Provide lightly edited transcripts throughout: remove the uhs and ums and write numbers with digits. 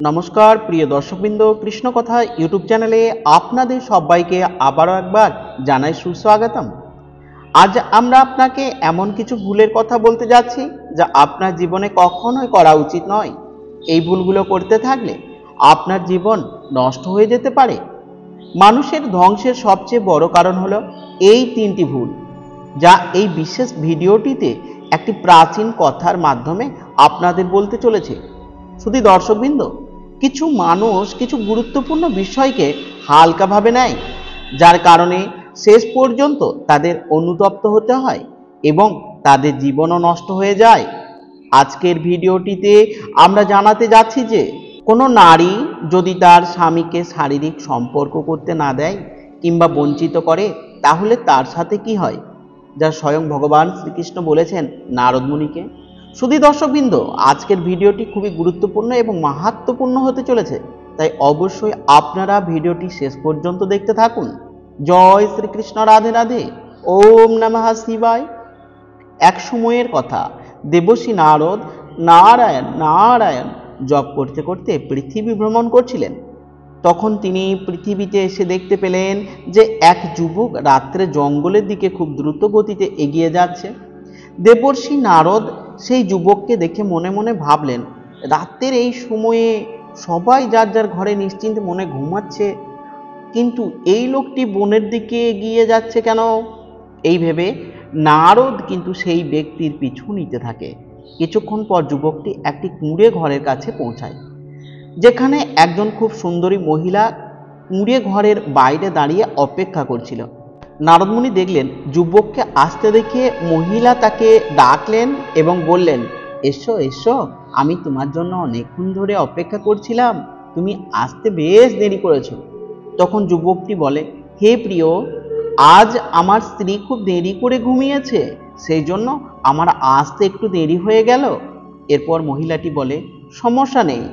নমস্কার প্রিয় দর্শকবৃন্দ, কৃষ্ণ কথা ইউটিউব চ্যানেলে আপনাদের সবাইকে আবারও একবার জানাই সুস্বাগতম। আজ আমরা আপনাকে এমন কিছু ভুলের কথা বলতে যাচ্ছি যা আপনার জীবনে কখনোই করা উচিত নয়। এই ভুলগুলো করতে থাকলে আপনার জীবন নষ্ট হয়ে যেতে পারে। মানুষের ধ্বংসের সবচেয়ে বড় কারণ হলো এই তিনটি ভুল, যা এই বিশেষ ভিডিওটিতে একটি প্রাচীন কথার মাধ্যমে আপনাদের বলতে চলেছে। শুধু দর্শকবৃন্দ, কিছু মানুষ কিছু গুরুত্বপূর্ণ বিষয়কে হালকাভাবে নেয়, যার কারণে শেষ পর্যন্ত তাদের অনুতপ্ত হতে হয় এবং তাদের জীবনও নষ্ট হয়ে যায়। আজকের ভিডিওটিতে আমরা জানাতে যাচ্ছি যে কোনো নারী যদি তার স্বামীকে শারীরিক সম্পর্ক করতে না দেয় কিংবা বঞ্চিত করে, তাহলে তার সাথে কি হয়, যা স্বয়ং ভগবান শ্রীকৃষ্ণ বলেছেন নারদ মুনিকে। শুধু দর্শকবৃন্দ, আজকের ভিডিওটি খুবই গুরুত্বপূর্ণ এবং মাহাত্ম্যপূর্ণ হতে চলেছে, তাই অবশ্যই আপনারা ভিডিওটি শেষ পর্যন্ত দেখতে থাকুন। জয় শ্রীকৃষ্ণ, রাধে রাধে, ওম নমঃ শিবায়। এক সময়ের কথা, দেবর্ষি নারদ নারায়ণ নারায়ণ জপ করতে করতে পৃথিবী ভ্রমণ করছিলেন। তখন তিনি পৃথিবীতে এসে দেখতে পেলেন যে এক যুবক রাত্রে জঙ্গলের দিকে খুব দ্রুত গতিতে এগিয়ে যাচ্ছে। দেবর্ষি নারদ সেই যুবককে দেখে মনে মনে ভাবলেন, রাতের এই সময়ে সবাই যার যার ঘরে নিশ্চিন্তে মনে ঘুমাচ্ছে, কিন্তু এই লোকটি বনের দিকে এগিয়ে যাচ্ছে কেন? এই ভেবে নারদ কিন্তু সেই ব্যক্তির পিছু নিতে থাকে। কিছুক্ষণ পর যুবকটি একটি কুঁড়ে ঘরের কাছে পৌঁছায়, যেখানে একজন খুব সুন্দরী মহিলা কুঁড়ে ঘরের বাইরে দাঁড়িয়ে অপেক্ষা করছিল। নারদমুনি দেখলেন যুবককে আসতে দেখে মহিলা তাকে ডাকলেন এবং বললেন, এসো এসো, আমি তোমার জন্য অনেকক্ষণ ধরে অপেক্ষা করছিলাম, তুমি আসতে বেশ দেরি করেছো। তখন যুবকটি বলে, হে প্রিয়, আজ আমার স্ত্রী খুব দেরি করে ঘুমিয়েছে, সেই জন্য আমার আসতে একটু দেরি হয়ে গেল। এরপর মহিলাটি বলে, সমস্যা নেই,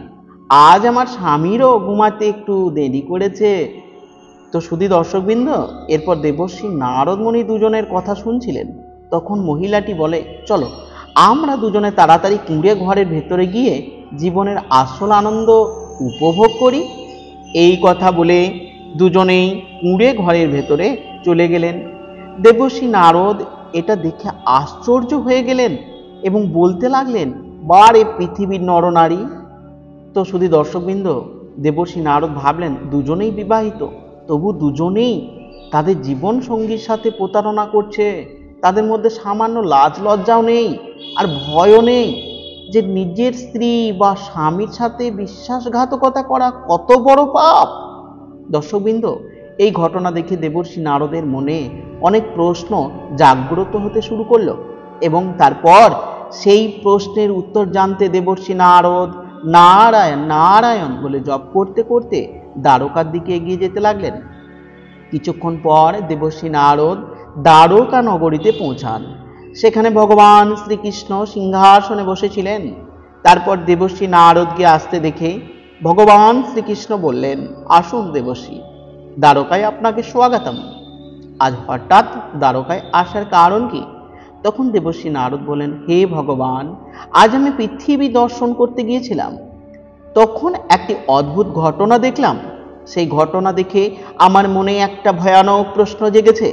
আজ আমার স্বামীরও ঘুমাতে একটু দেরি করেছে। তো শুধু দর্শকবৃন্দ, এরপর দেবর্ষি নারদ মুনি দুজনের কথা শুনছিলেন। তখন মহিলাটি বলে, চলো আমরা দুজনে তাড়াতাড়ি কুঁড়ে ঘরের ভেতরে গিয়ে জীবনের আসল আনন্দ উপভোগ করি। এই কথা বলে দুজনেই কুঁড়ে ঘরের ভেতরে চলে গেলেন। দেবর্ষি নারদ এটা দেখে আশ্চর্য হয়ে গেলেন এবং বলতে লাগলেন, বারে পৃথিবীর নরনারী। তো শুধু দর্শকবৃন্দ, দেবর্ষি নারদ ভাবলেন দুজনেই বিবাহিত, তবু দুজনেই তাদের জীবন সঙ্গীর সাথে প্রতারণা করছে। তাদের মধ্যে সামান্য লাজ লজ্জাও নেই আর ভয়ও নেই যে নিজের স্ত্রী বা স্বামীর সাথে বিশ্বাসঘাতকতা করা কত বড় পাপ। দর্শকবৃন্দ, এই ঘটনা দেখে দেবর্ষি নারদের মনে অনেক প্রশ্ন জাগ্রত হতে শুরু করলো এবং তারপর সেই প্রশ্নের উত্তর জানতে দেবর্ষি নারদ নারায়ণ নারায়ণ বলে জপ করতে করতে দ্বারকার দিকে এগিয়ে যেতে লাগলেন। কিছুক্ষণ পর দেবর্ষি নারদ দ্বারকা নগরীতে পৌঁছান। সেখানে ভগবান শ্রীকৃষ্ণ সিংহাসনে বসেছিলেন। তারপর দেবর্ষি নারদকে আসতে দেখে ভগবান শ্রীকৃষ্ণ বললেন, আসুন দেবর্ষি, দ্বারকায় আপনাকে স্বাগতম। আজ হঠাৎ দ্বারকায় আসার কারণ কি? তখন দেবর্ষি নারদ বলেন, হে ভগবান, আজ আমি পৃথিবী দর্শন করতে গিয়েছিলাম, তখন একটি অদ্ভুত ঘটনা দেখলাম। সেই ঘটনা দেখে আমার মনে একটা ভয়ানক প্রশ্ন জেগেছে।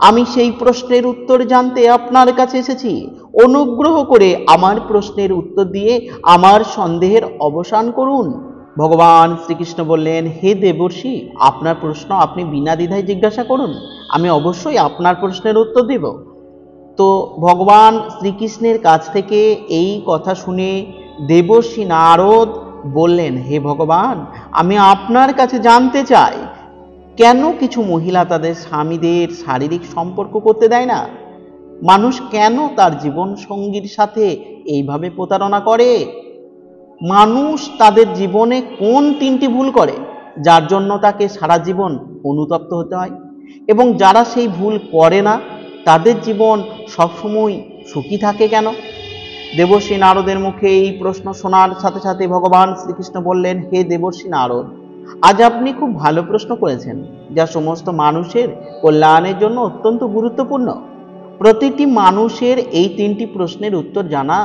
আমি সেই প্রশ্নের উত্তর জানতে আপনার কাছে এসেছি। অনুগ্রহ করে আমার প্রশ্নের উত্তর দিয়ে আমার সন্দেহের অবসান করুন। ভগবান শ্রীকৃষ্ণ বললেন, হে দেবর্ষি, আপনার প্রশ্ন আপনি বিনা দ্বিধায় জিজ্ঞাসা করুন, আমি অবশ্যই আপনার প্রশ্নের উত্তর দেব। তো ভগবান শ্রীকৃষ্ণের কাছ থেকে এই কথা শুনে দেবর্ষি নারদ বললেন, হে ভগবান, আমি আপনার কাছে জানতে চাই, কেন কিছু মহিলা তাদের স্বামীদের শারীরিক সম্পর্ক করতে দেয় না? মানুষ কেন তার জীবন সঙ্গীর সাথে এইভাবে প্রতারণা করে? মানুষ তাদের জীবনে কোন তিনটি ভুল করে যার জন্য তাকে সারা জীবন অনুতপ্ত হতে হয়, এবং যারা সেই ভুল করে না তাদের জীবন সবসময় সুখী থাকে কেন? দেবর্ষি নারদের মুখে এই প্রশ্ন শোনার সাথে সাথে ভগবান শ্রীকৃষ্ণ বললেন, হে দেবর্ষি নারদ, আজ আপনি খুব ভালো প্রশ্ন করেছেন, যা সমস্ত মানুষের কল্যাণের জন্য অত্যন্ত গুরুত্বপূর্ণ। প্রতিটি মানুষের এই তিনটি প্রশ্নের উত্তর জানা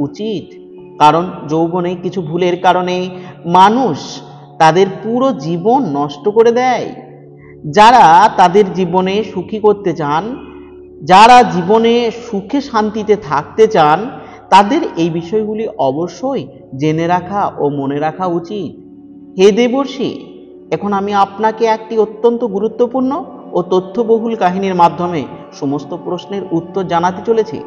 উচিত, কারণ যৌবনে কিছু ভুলের কারণে মানুষ তাদের পুরো জীবন নষ্ট করে দেয়। যারা তাদের জীবনে সুখী করতে চান, যারা জীবনে সুখে শান্তিতে থাকতে চান, তাদের এই বিষয়গুলি অবশ্যই জেনে রাখা ও মনে রাখা উচিত। হে দেবর্ষি, এখন আমি আপনাকে একটি অত্যন্ত গুরুত্বপূর্ণ ও তথ্যবহুল কাহিনীর মাধ্যমে সমস্ত প্রশ্নের উত্তর জানাতে চলেছি।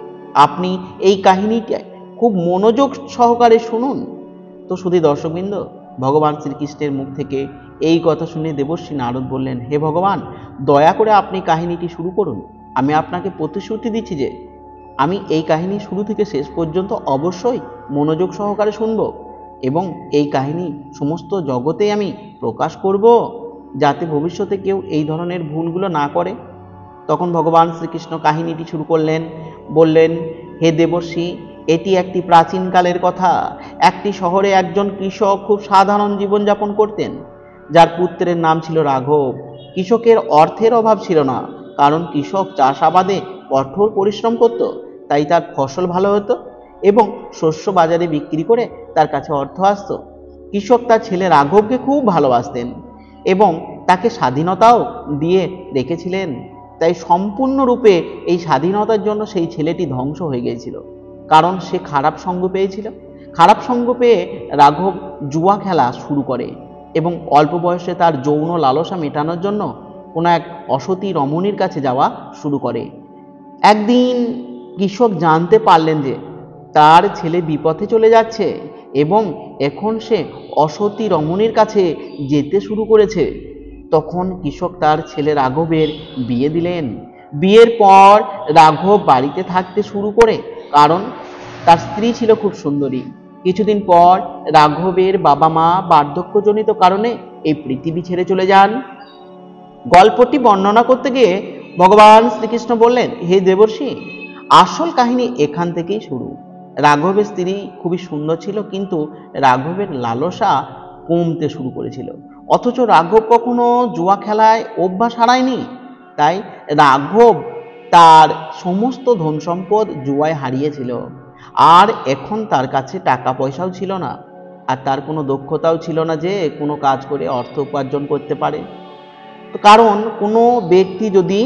আপনি এই কাহিনীটা খুব মনোযোগ সহকারে শুনুন। তো শুধু দর্শকবৃন্দ, ভগবান শ্রীকৃষ্ণের মুখ থেকে এই কথা শুনে দেবর্ষি নারদ বললেন, হে ভগবান, দয়া করে আপনি কাহিনীটি শুরু করুন। আমি আপনাকে প্রতিশ্রুতি দিচ্ছি যে আমি এই কাহিনী শুরু থেকে শেষ পর্যন্ত অবশ্যই মনোযোগ সহকারে শুনব এবং এই কাহিনী সমস্ত জগতে আমি প্রকাশ করব, যাতে ভবিষ্যতে কেউ এই ধরনের ভুলগুলো না করে। তখন ভগবান শ্রীকৃষ্ণ কাহিনীটি শুরু করলেন, বললেন, হে দেবর্ষি, এটি একটি প্রাচীনকালের কথা। একটি শহরে একজন কৃষক খুব সাধারণ জীবনযাপন করতেন, যার পুত্রের নাম ছিল রাঘব। কৃষকের অর্থের অভাব ছিল না, কারণ কৃষক চাষাবাদে কঠোর পরিশ্রম করত, তাই তার ফসল ভালো হতো এবং শস্য বাজারে বিক্রি করে তার কাছে অর্থ আসত। কৃষক তার ছেলে রাঘবকে খুব ভালোবাসতেন এবং তাকে স্বাধীনতাও দিয়ে রেখেছিলেন। তাই সম্পূর্ণরূপে এই স্বাধীনতার জন্য সেই ছেলেটি ধ্বংস হয়ে গিয়েছিল, কারণ সে খারাপ সঙ্গ পেয়েছিল। খারাপ সঙ্গ পেয়ে রাঘব জুয়া খেলা শুরু করে এবং অল্প বয়সে তার যৌন লালসা মেটানোর জন্য কোনো এক অসতী রমণীর কাছে যাওয়া শুরু করে। একদিন কৃষক জানতে পারলেন যে তার ছেলে বিপথে চলে যাচ্ছে এবং এখন সে অসতী রমণীর কাছে যেতে শুরু করেছে। তখন কৃষক তার ছেলে রাঘবের বিয়ে দিলেন। বিয়ের পর রাঘব বাড়িতে থাকতে শুরু করে, কারণ তার স্ত্রী ছিল খুব সুন্দরী। কিছুদিন পর রাঘবের বাবা মা বার্ধক্যজনিত কারণে এই পৃথিবী ছেড়ে চলে যান। গল্পটি বর্ণনা করতে গিয়ে ভগবান শ্রীকৃষ্ণ বললেন, হে দেবর্ষি, আসল কাহিনী এখান থেকেই শুরু। রাঘবের স্ত্রী খুবই সুন্দর ছিল, কিন্তু রাঘবের লালসা কমতে শুরু করেছিল। অথচ রাঘব কখনো জুয়া খেলায় অভ্যাস হারায়নি। তাই রাঘব তার সমস্ত ধন সম্পদ জুয়ায় হারিয়েছিল, আর এখন তার কাছে টাকা পয়সাও ছিল না, আর তার কোনো দক্ষতাও ছিল না যে কোনো কাজ করে অর্থ উপার্জন করতে পারে। কারণ কোনো ব্যক্তি যদি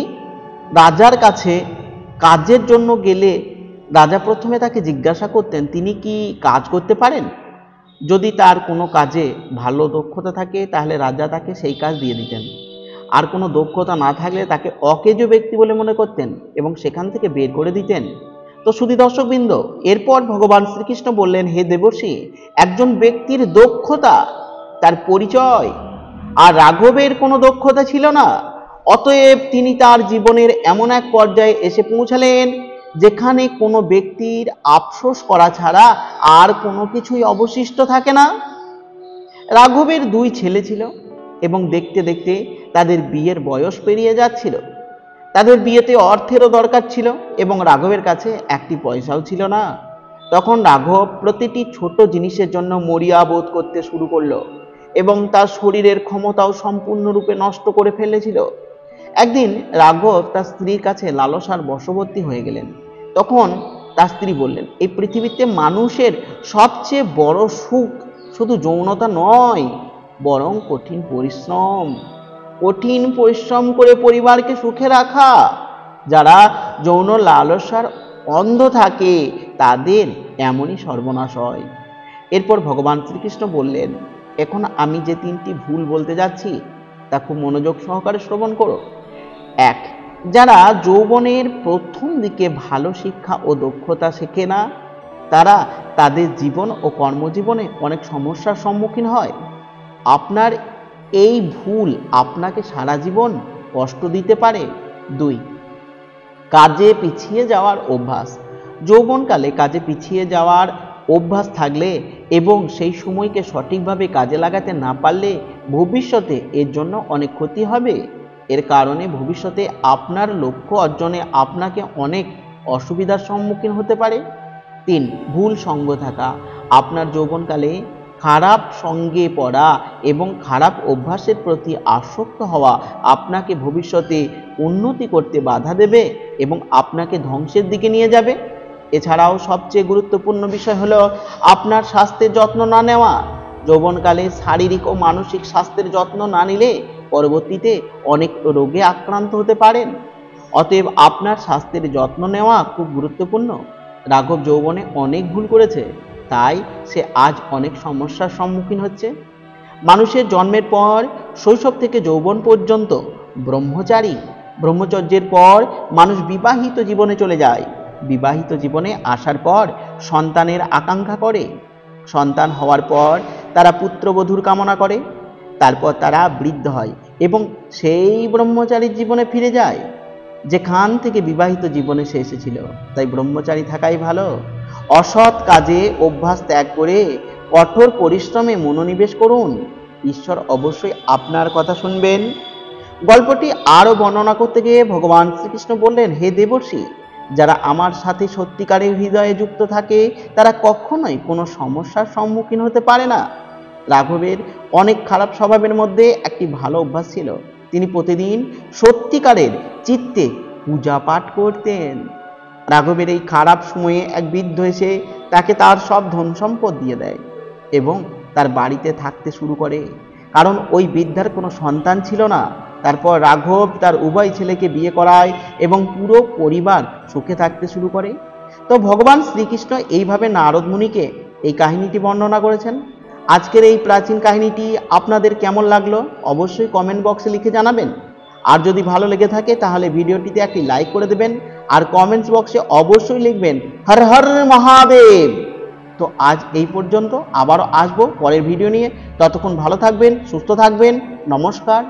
রাজার কাছে কাজের জন্য গেলে রাজা প্রথমে তাকে জিজ্ঞাসা করতেন, তিনি কি কাজ করতে পারেন? যদি তার কোনো কাজে ভালো দক্ষতা থাকে তাহলে রাজা তাকে সেই কাজ দিয়ে দিতেন, আর কোনো দক্ষতা না থাকলে তাকে অকেজো ব্যক্তি বলে মনে করতেন এবং সেখান থেকে বের করে দিতেন। তো শুধু দর্শকবৃন্দ, এরপর ভগবান শ্রীকৃষ্ণ বললেন, হে দেবর্ষি, একজন ব্যক্তির দক্ষতা তার পরিচয়, আর রাঘবের কোনো দক্ষতা ছিল না। অতএব তিনি তার জীবনের এমন এক পর্যায়ে এসে পৌঁছালেন যেখানে কোনো ব্যক্তির আফসোস করা ছাড়া আর কোনো কিছুই অবশিষ্ট থাকে না। রাঘবের দুই ছেলে ছিল এবং দেখতে দেখতে তাদের বিয়ের বয়স পেরিয়ে যাচ্ছিল। তাদের বিয়েতে অর্থেরও দরকার ছিল এবং রাঘবের কাছে একটি পয়সাও ছিল না। তখন রাঘব প্রতিটি ছোট জিনিসের জন্য মরিয়া বোধ করতে শুরু করলো এবং তার শরীরের ক্ষমতাও সম্পূর্ণরূপে নষ্ট করে ফেলেছিল। একদিন রাঘব তার স্ত্রীর কাছে লালসার বশবর্তী হয়ে গেলেন। তখন তার স্ত্রী বললেন, এই পৃথিবীতে মানুষের সবচেয়ে বড় সুখ শুধু যৌনতা নয়, বরং কঠিন পরিশ্রম করে পরিবারকে সুখে রাখা। যারা যৌন লালসার অন্ধ থাকে তাদের এমনই সর্বনাশ হয়। এরপর ভগবান শ্রীকৃষ্ণ বললেন, এখন আমি যে তিনটি ভুল বলতে যাচ্ছি তা খুব মনোযোগ সহকারে শ্রবণ করো। 1. যারা যৌবনের প্রথম দিকে ভালো শিক্ষা ও দক্ষতা শেখে না, তারা তাদের জীবন ও কর্মজীবনে অনেক সমস্যার সম্মুখীন হয়। আপনার এই ভুল আপনাকে সারা জীবন কষ্ট দিতে পারে। 2. কাজে পিছিয়ে যাওয়ার অভ্যাস। যৌবনকালে কাজে পিছিয়ে যাওয়ার অভ্যাস থাকলে এবং সেই সময়কে সঠিকভাবে কাজে লাগাতে না পারলে ভবিষ্যতে এর জন্য অনেক ক্ষতি হবে। এর কারণে ভবিষ্যতে আপনার লক্ষ্য অর্জনে আপনাকে অনেক অসুবিধার সম্মুখীন হতে পারে। 3. ভুল সঙ্গ থাকা। আপনার যৌবনকালে খারাপ সঙ্গে পড়া এবং খারাপ অভ্যাসের প্রতি আসক্ত হওয়া আপনাকে ভবিষ্যতে উন্নতি করতে বাধা দেবে এবং আপনাকে ধ্বংসের দিকে নিয়ে যাবে। এছাড়াও সবচেয়ে গুরুত্বপূর্ণ বিষয় হলো আপনার স্বাস্থ্যের যত্ন না নেওয়া। যৌবনকালে শারীরিক ও মানসিক স্বাস্থ্যের যত্ন না নিলে পরবর্তীতে অনেক রোগে আক্রান্ত হতে পারেন। অতএব আপনার স্বাস্থ্যের যত্ন নেওয়া খুব গুরুত্বপূর্ণ। রাঘব যৌবনে অনেক ভুল করেছে, তাই সে আজ অনেক সমস্যার সম্মুখীন হচ্ছে। মানুষের জন্মের পর শৈশব থেকে যৌবন পর্যন্ত ব্রহ্মচর্যের পর মানুষ বিবাহিত জীবনে চলে যায়। বিবাহিত জীবনে আসার পর সন্তানের আকাঙ্ক্ষা করে। সন্তান হওয়ার পর তারা পুত্রবধূর কামনা করে। তারপর তারা বৃদ্ধ হয় এবং সেই ব্রহ্মচারীর জীবনে ফিরে যায় যেখান থেকে বিবাহিত জীবনে সে এসেছিল। তাই ব্রহ্মচারী থাকাই ভালো। অসৎ কাজে অভ্যাস ত্যাগ করে কঠোর পরিশ্রমে মনোনিবেশ করুন। ঈশ্বর অবশ্যই আপনার কথা শুনবেন। গল্পটি আরো বর্ণনা করতে গিয়ে ভগবান শ্রীকৃষ্ণ বললেন, হে দেবর্ষি, যারা আমার সাথে সত্যিকারের হৃদয়ে যুক্ত থাকে তারা কখনোই কোনো সমস্যার সম্মুখীন হতে পারে না। রাঘবের অনেক খারাপ স্বভাবের মধ্যে একটি ভালো অভ্যাস ছিল। তিনি প্রতিদিন সত্যিকারের চিত্তে পূজা পাঠ করতেন। রাঘবের এই খারাপ সময়ে এক বৃদ্ধ এসে তাকে তার সব ধন সম্পদ দিয়ে দেয় এবং তার বাড়িতে থাকতে শুরু করে, কারণ ওই বৃদ্ধার কোনো সন্তান ছিল না। তারপর রাঘব তার উভয় ছেলেকে বিয়ে করায় এবং পুরো পরিবার সুখে থাকতে শুরু করে। তো ভগবান শ্রীকৃষ্ণ এইভাবে নারদ মুনিকে এই কাহিনীটি বর্ণনা করেছেন। আজকের এই প্রাচীন কাহিনীটি আপনাদের কেমন লাগলো অবশ্যই কমেন্ট বক্সে লিখে জানাবেন। আর যদি ভালো লেগে থাকে তাহলে ভিডিওটিতে একটি লাইক করে দেবেন আর কমেন্টস বক্সে অবশ্যই লিখবেন হর হর মহাদেব। তো আজ এই পর্যন্ত, আবারও আসবো পরের ভিডিও নিয়ে। ততক্ষণ ভালো থাকবেন, সুস্থ থাকবেন। নমস্কার।